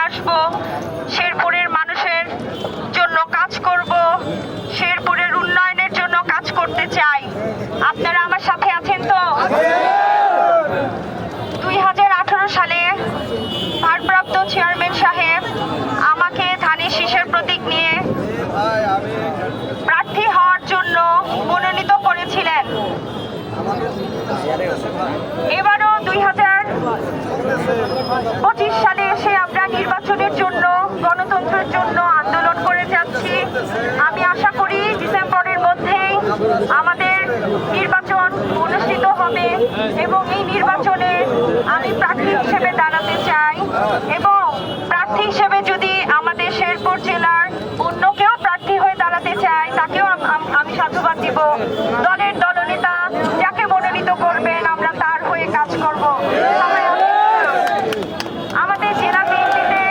আসব, শেরপুরের মানুষের জন্য কাজ করব, শেরপুরের উন্নয়নের জন্য কাজ করতে চাই। আপনারা আমার সাথে আছেন তো? 2018 সালে ভারপ্রাপ্ত চেয়ারম্যান সাহেব আমাকে ধানের শীষের প্রতীক নিয়ে প্রার্থী হওয়ার জন্য মনোনীত করেছিলেন। এবারও 2025 সালে এসে আমরা নির্বাচনের জন্য, গণতন্ত্রের জন্য আন্দোলন করে যাচ্ছি। আমি আশা করি ডিসেম্বরের মধ্যেই আমাদের নির্বাচন অনুষ্ঠিত হবে এবং এই নির্বাচনে আমি প্রার্থী হিসেবে দাঁড়াতে চাই এবং প্রার্থী হিসেবে যদি আমাদের শেরপুর জেলার অন্য কেউ প্রার্থী হয়ে দাঁড়াতে চায় তাকেও আমি সাধুবাদ দিব। দলের দলনেতা যাকে মনোনীত করবেন আমরা তার হয়ে কাজ করব। আমাদের জেলা বিএনপিতে